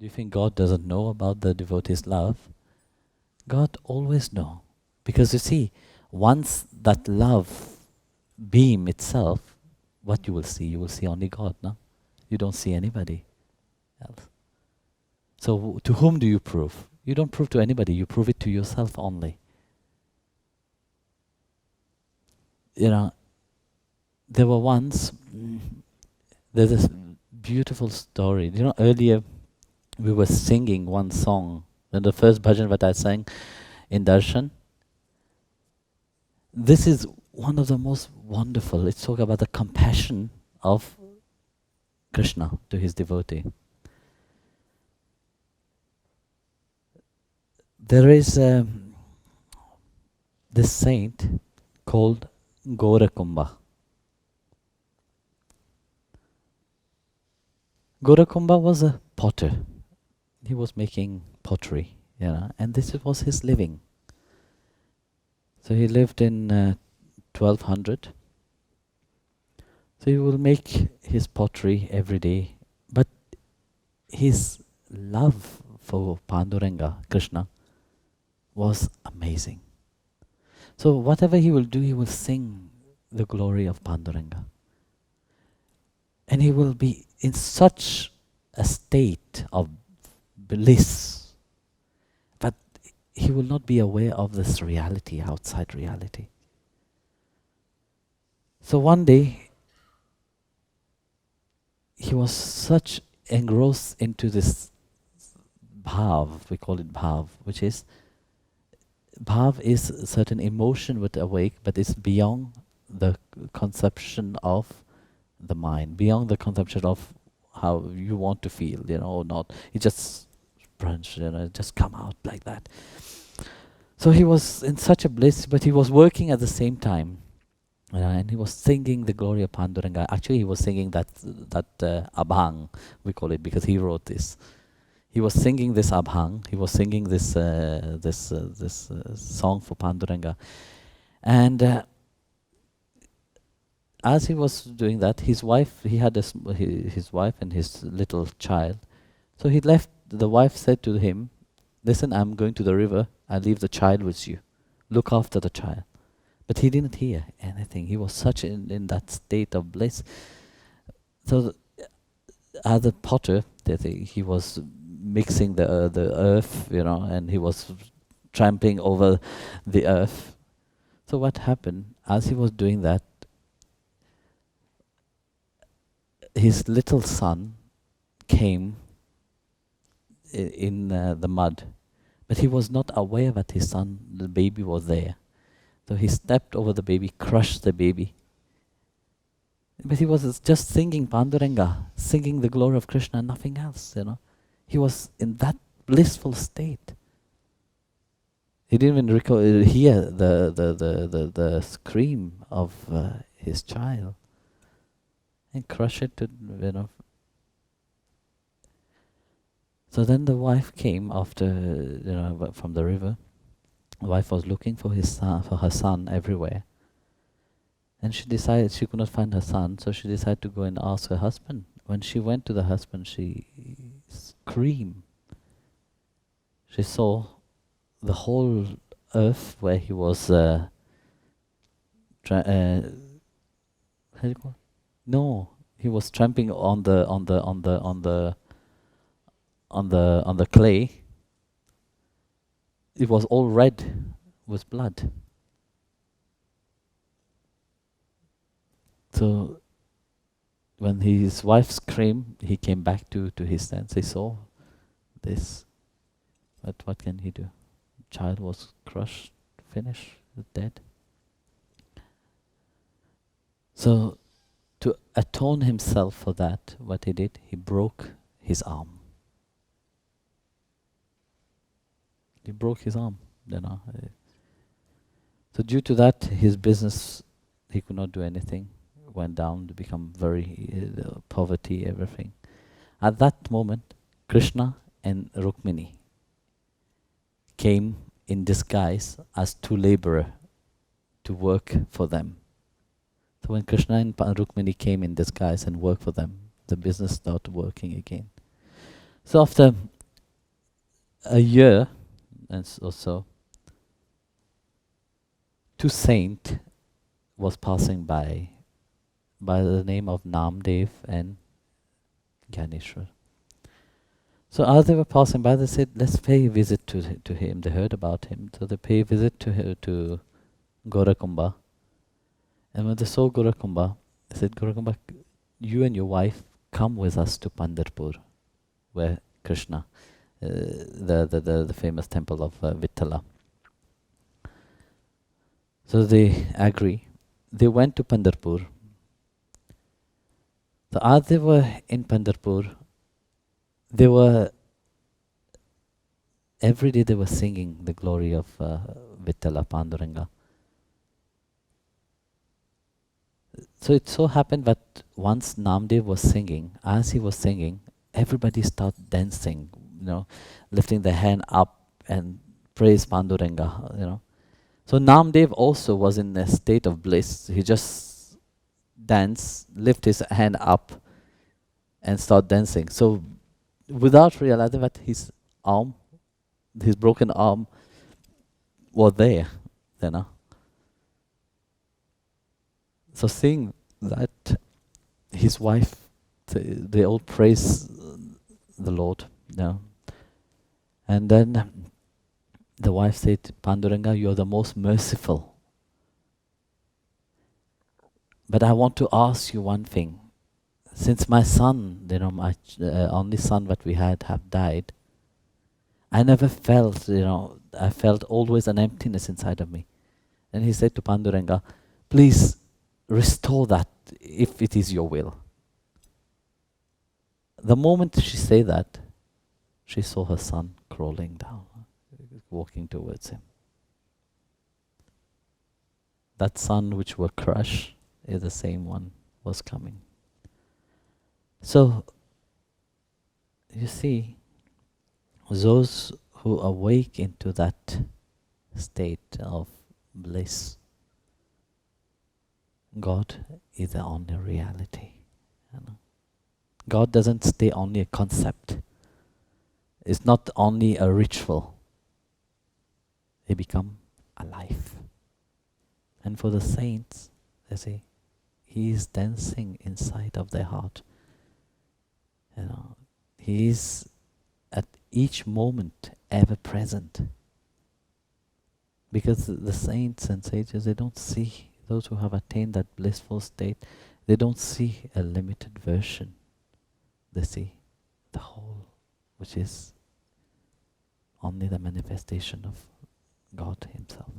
Do you think God doesn't know about the devotee's love? God always knows. Because you see, once that love beam itself, what you will see only God, no? You don't see anybody else. So to whom do you prove? You don't prove to anybody, you prove it to yourself only. You know, there were once, there's this beautiful story. You know, earlier we were singing one song, and the first bhajan that I sang in Darshan. This is one of the most wonderful. It's talking about the compassion of Krishna to his devotee. There is this saint called Gaurakumbha. Gaurakumbha was a potter. He was making pottery, and this was his living. So he lived in 1200. So he will make his pottery every day. But his love for Panduranga, Krishna, was amazing. So whatever he will do, he will sing the glory of Panduranga. And he will be in such a state of bliss, but he will not be aware of this reality, outside reality. So one day, he was such engrossed into this bhav, we call it bhav, which is, bhav is a certain emotion would awake, but it's beyond the conception of the mind, beyond the conception of how you want to feel, or not. It just brunch, just come out like that. So he was in such a bliss, but he was working at the same time, and he was singing the glory of Panduranga. Actually, he was singing that abhang, we call it, because he wrote this. He was singing this abhang. He was singing this song for Panduranga, and as he was doing that, his wife, he had his wife and his little child. So he left. The wife said to him, "Listen, I'm going to the river. I'll leave the child with you. Look after the child." But he didn't hear anything. He was such in that state of bliss. So as a potter, he was mixing the earth, and he was trampling over the earth. So what happened, as he was doing that, his little son came in the mud, but he was not aware that his son, the baby, was there. So he stepped over the baby, crushed the baby. But he was just singing Panduranga, singing the glory of Krishna, nothing else, He was in that blissful state. He didn't even hear the scream of his child. And crush it to, So then the wife came after, from the river. The wife was looking for her son everywhere. And she decided she could not find her son, so she decided to go and ask her husband. When she went to the husband, she screamed. She saw the whole earth where he was, how do you call it? No, he was tramping on the clay. It was all red with blood. So when his wife screamed, he came back to his sense. He saw this, but what can he do? Child was crushed, finished, dead. So to atone himself for that, what he did, he broke his arm. He broke his arm, So due to that, his business, he could not do anything. Went down to become very poverty, everything. At that moment, Krishna and Rukmini came in disguise as two laborers to work for them. So when Krishna and Rukmini came in disguise and worked for them, the business started working again. So after a year or so, two saint was passing by the name of Namdev and Gyaneshwar. So as they were passing by, they said, "Let's pay a visit to him." They heard about him, so they pay a visit to Gorakumbha. And when they saw Gorakumbha, they said, "Gorakumbha, you and your wife come with us to Pandharpur, where Krishna, the famous temple of Vittala." So they agree. They went to Pandharpur. So as they were in Pandharpur, they were every day they were singing the glory of Vittala Panduranga. So it so happened that once Namdev was singing, as he was singing, everybody started dancing, lifting their hand up and praise Panduranga, So Namdev also was in a state of bliss. He just danced, lift his hand up and start dancing. So without realizing that his broken arm was there, So seeing that, his wife, they all praise the Lord, And then the wife said, "Panduranga, you are the most merciful. But I want to ask you one thing. Since my son, my only son that we had have died, I never felt, I felt always an emptiness inside of me." And he said to Panduranga, "Please restore that if it is your will." The moment she said that, she saw her son crawling down, walking towards him. That son which were crushed is the same one was coming. So, you see, those who awake into that state of bliss, God is the only reality. God doesn't stay only a concept. It's not only a ritual. It becomes a life. And for the saints, they say, He is dancing inside of their heart. He is at each moment ever present. Because the saints and sages, they don't see, those who have attained that blissful state, they don't see a limited version. They see the whole, which is only the manifestation of God Himself.